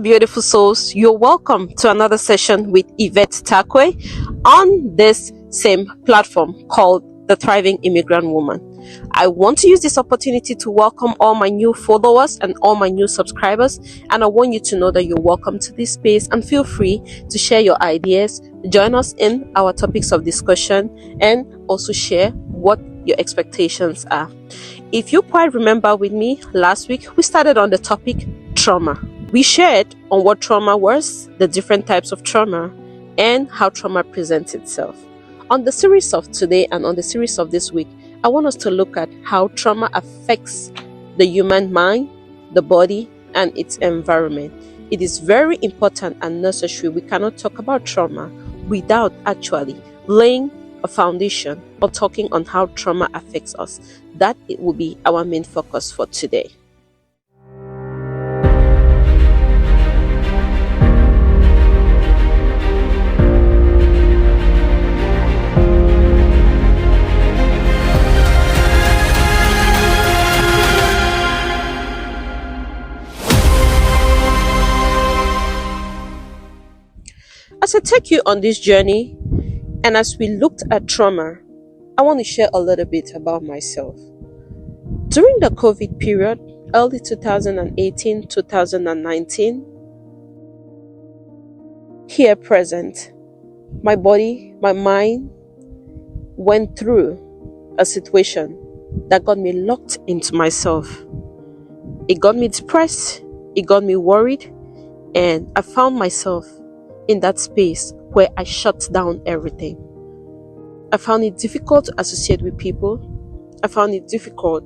beautiful souls. You're welcome to another session with Yvette Takwe on this same platform called The Thriving Immigrant Woman. I want to use this opportunity to welcome all my new followers and all my new subscribers, and I want you to know that you're welcome to this space and feel free to share your ideas, join us in our topics of discussion, and also share what your expectations are. If you quite remember with me, last week we started on the topic trauma. We shared on what trauma was, the different types of trauma, and how trauma presents itself. On the series of today and on the series of this week, I want us to look at how trauma affects the human mind, the body, and its environment. It is very important and necessary. We cannot talk about trauma without actually laying a foundation or talking on how trauma affects us. That it will be our main focus for today. As I take you on this journey, and as we looked at trauma, I want to share a little bit about myself. During the COVID period, early 2018, 2019, here present, my body, my mind went through a situation that got me locked into myself. It got me depressed, it got me worried, and I found myself in that space where I shut down everything. I found it difficult to associate with people. I found it difficult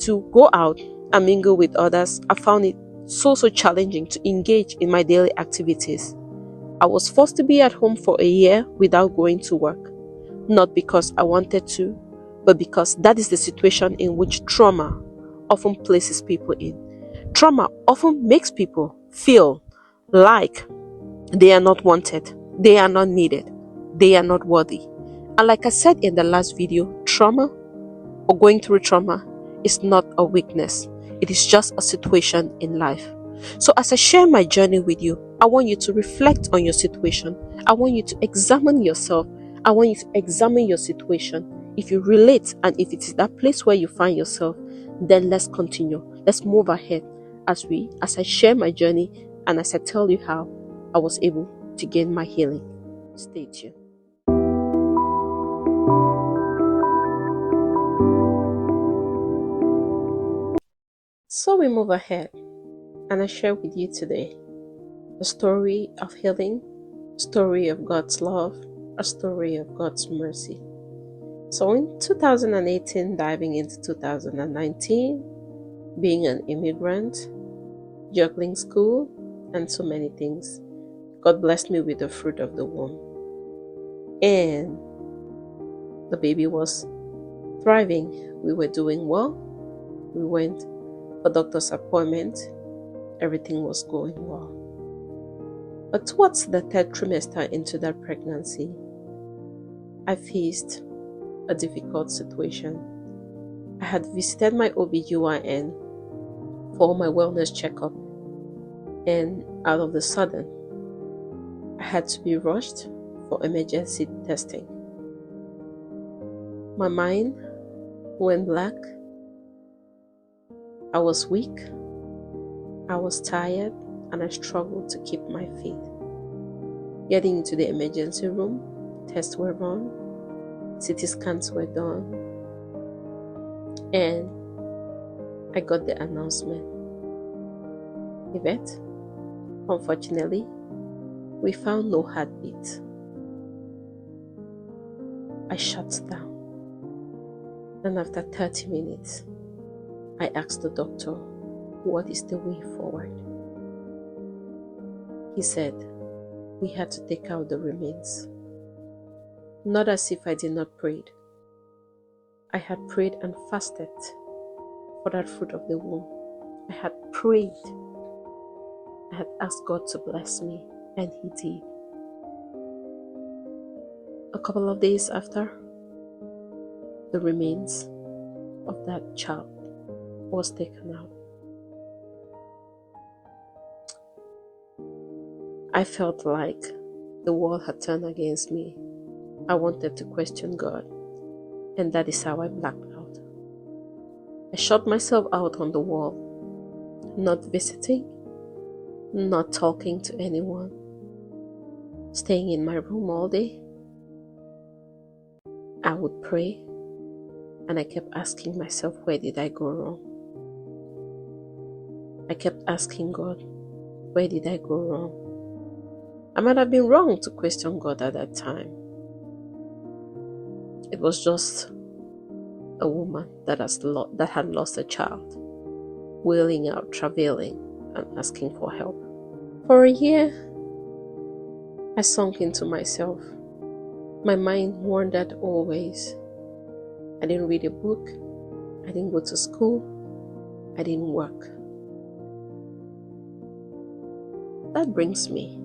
to go out and mingle with others. I found it so challenging to engage in my daily activities. I was forced to be at home for a year without going to work. Not because I wanted to, but because that is the situation in which trauma often places people in. Trauma often makes people feel like they are not wanted, they are not needed, they are not worthy. And like I said in the last video, trauma or going through trauma is not a weakness. It is just a situation in life. So as I share my journey with you, I want you to reflect on your situation. I want you to examine yourself. I want you to examine your situation. If you relate and if it is that place where you find yourself, then let's continue. Let's move ahead as I share my journey and as I tell you how I was able to gain my healing. Stay tuned. So we move ahead and I share with you today a story of healing, a story of God's love, a story of God's mercy. So in 2018, diving into 2019, being an immigrant, juggling school, and so many things, God blessed me with the fruit of the womb. And the baby was thriving. We were doing well. We went for doctor's appointment. Everything was going well. But towards the third trimester into that pregnancy, I faced a difficult situation. I had visited my OBGYN for my wellness checkup, and out of the sudden, I had to be rushed for emergency testing. My mind went black. I was weak, I was tired, and I struggled to keep my feet. Getting into the emergency room, tests were run, CT scans were done, and I got the announcement. Yvette, unfortunately, we found no heartbeat. I shut down, and after 30 minutes, I asked the doctor, what is the way forward? He said, we had to take out the remains. Not as if I did not pray. I had prayed and fasted for that fruit of the womb. I had prayed. I had asked God to bless me, and He did. A couple of days after, the remains of that child was taken out. I felt like the world had turned against me. I wanted to question God, and that is how I blacked out. I shut myself out on the wall, not visiting, not talking to anyone, staying in my room all day. I would pray, and I kept asking myself, where did I go wrong? I kept asking God, where did I go wrong? I might have been wrong to question God at that time. It was just a woman that had lost a child, wailing out, travailing, and asking for help. For a year, I sunk into myself. My mind wandered always. I didn't read a book. I didn't go to school. I didn't work. That brings me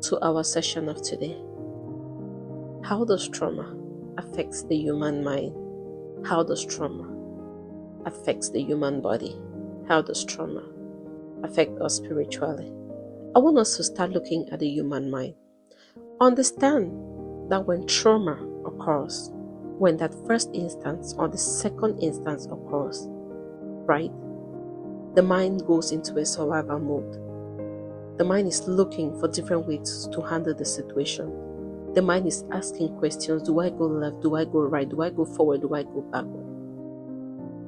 to our session of today. How does trauma affect the human mind? How does trauma affect the human body? How does trauma affect us spiritually? I want us to start looking at the human mind. Understand that when trauma occurs, when that first instance or the second instance occurs, right, the mind goes into a survival mode. The mind is looking for different ways to handle the situation. The mind is asking questions. Do I go left? Do I go right? Do I go forward? Do I go backward?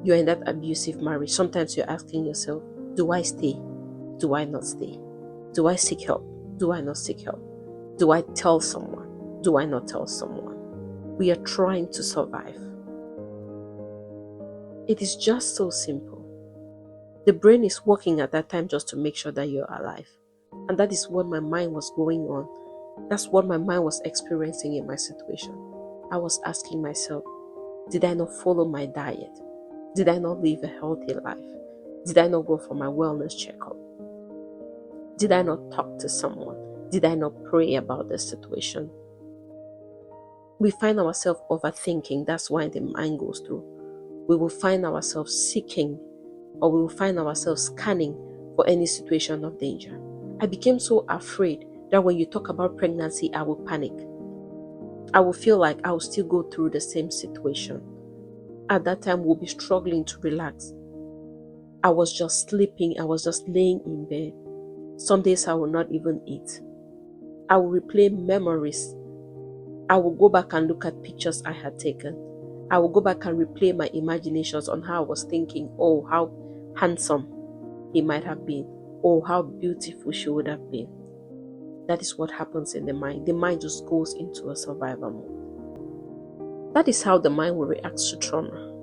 You're in that abusive marriage. Sometimes you're asking yourself, do I stay? Do I not stay? Do I seek help? Do I not seek help? Do I tell someone? Do I not tell someone? We are trying to survive. It is just so simple. The brain is working at that time just to make sure that you're alive. And that is what my mind was going on. That's what my mind was experiencing in my situation. I was asking myself, did I not follow my diet? Did I not live a healthy life? Did I not go for my wellness checkup? Did I not talk to someone? Did I not pray about the situation? We find ourselves overthinking. That's why the mind goes through. We will find ourselves seeking, or we will find ourselves scanning for any situation of danger. I became so afraid that when you talk about pregnancy, I will panic. I will feel like I will still go through the same situation. At that time, we'll be struggling to relax. I was just sleeping. I was just laying in bed. Some days I will not even eat. I will replay memories. I will go back and look at pictures I had taken. I will go back and replay my imaginations on how I was thinking, oh, how handsome he might have been, oh, how beautiful she would have been. That is what happens in the mind. The mind just goes into a survival mode. That is how the mind will react to trauma.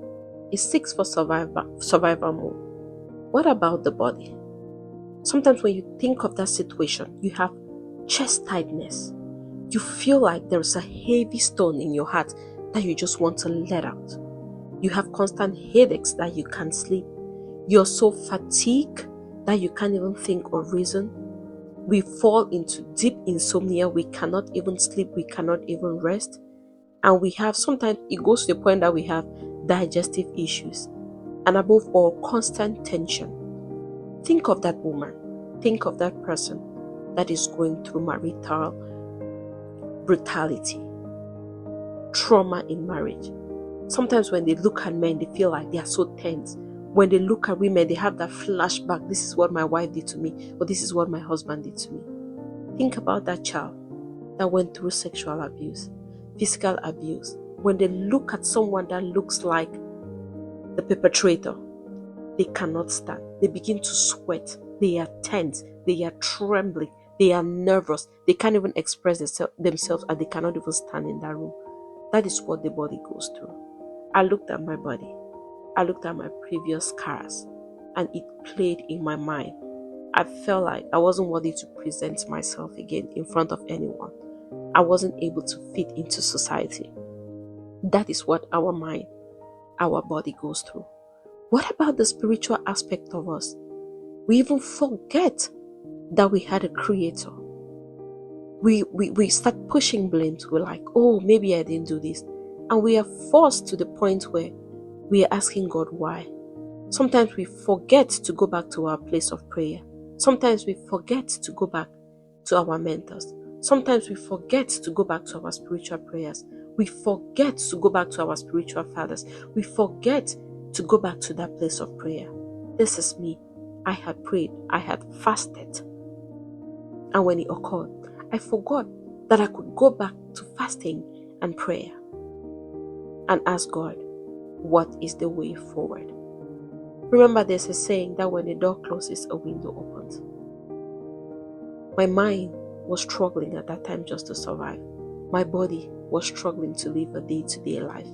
It seeks for survival mode. What about the body? Sometimes when you think of that situation, you have chest tightness. You feel like there's a heavy stone in your heart that you just want to let out. You have constant headaches that you can't sleep. You're so fatigued that you can't even think or reason. We fall into deep insomnia. We cannot even sleep. We cannot even rest. And we have, sometimes it goes to the point that we have digestive issues. And above all, constant tension. Think of that woman. Think of that person that is going through marital brutality, trauma in marriage. Sometimes when they look at men, they feel like they are so tense. When they look at women, they have that flashback. This is what my wife did to me, or this is what my husband did to me. Think about that child that went through sexual abuse, physical abuse. When they look at someone that looks like the perpetrator, they cannot stand. They begin to sweat. They are tense. They are trembling. They are nervous. They can't even express themselves, and they cannot even stand in that room. That is what the body goes through. I looked at my body. I looked at my previous scars, and it played in my mind. I felt like I wasn't worthy to present myself again in front of anyone. I wasn't able to fit into society. That is what our mind, our body goes through. What about the spiritual aspect of us? We even forget that we had a creator. We start pushing blames. We're like, oh, maybe I didn't do this. And we are forced to the point where we are asking God why. Sometimes we forget to go back to our place of prayer. Sometimes we forget to go back to our mentors. Sometimes we forget to go back to our spiritual prayers. We forget to go back to our spiritual fathers. We forget to go back to that place of prayer. This is me. I had prayed. I had fasted. And when it occurred, I forgot that I could go back to fasting and prayer and ask God, what is the way forward? Remember, there's a saying that when a door closes, a window opens. My mind was struggling at that time just to survive. My body was struggling to live a day-to-day life.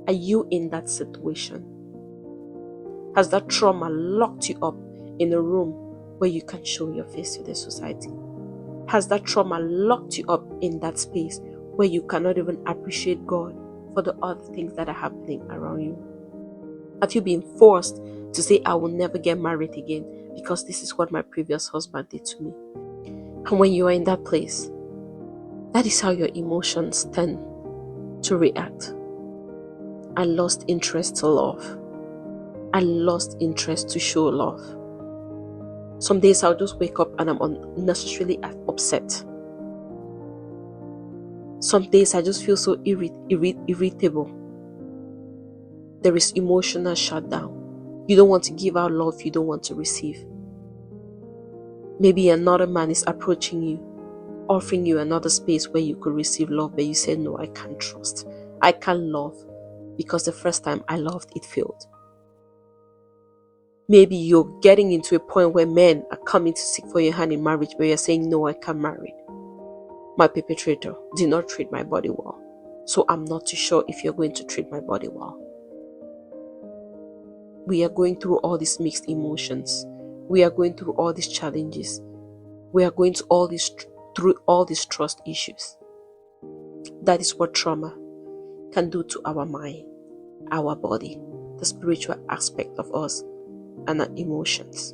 Are you in that situation? Has that trauma locked you up in a room where you can't show your face to the society? Has that trauma locked you up in that space where you cannot even appreciate God for the other things that are happening around you? Have you been forced to say, I will never get married again because this is what my previous husband did to me? And when you are in that place, that is how your emotions tend to react. I lost interest to love. I lost interest to show love. Some days I'll just wake up and I'm unnecessarily upset. Some days I just feel so irritable. There is emotional shutdown. You don't want to give out love you don't want to receive. Maybe another man is approaching you, offering you another space where you could receive love, but you say, no, I can't trust. I can't love because the first time I loved, it failed. Maybe you're getting into a point where men are coming to seek for your hand in marriage, but you're saying, no, I can't marry. My perpetrator did not treat my body well, so I'm not too sure if you're going to treat my body well. We are going through all these mixed emotions. We are going through all these challenges. We are going through all these trust issues. That is what trauma can do to our mind, our body, the spiritual aspect of us, and our emotions.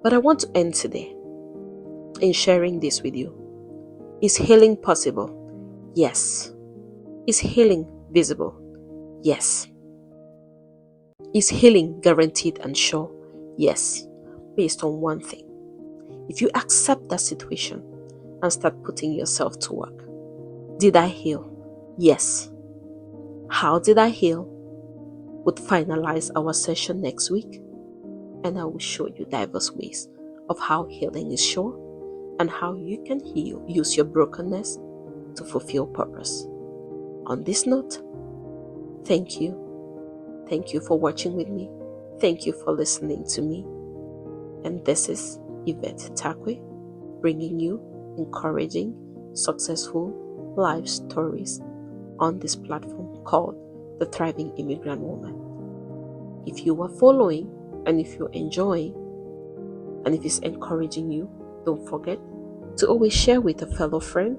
But I want to end today in sharing this with you. Is healing possible? Yes. Is healing visible? Yes. Is healing guaranteed and sure? Yes. Based on one thing. If you accept that situation and start putting yourself to work. Did I heal? Yes. How did I heal? We'll finalize our session next week, and I will show you diverse ways of how healing is sure and how you can heal, use your brokenness to fulfill purpose. On this note, thank you. Thank you for watching with me. Thank you for listening to me. And this is Yvette Takwe, bringing you encouraging, successful life stories on this platform called The Thriving Immigrant Woman. If you are following and if you're enjoying and if it's encouraging you, don't forget to always share with a fellow friend,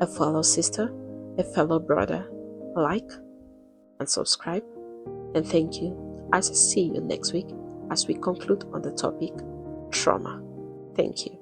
a fellow sister, a fellow brother. Like and subscribe. And thank you as I see you next week as we conclude on the topic trauma. Thank you.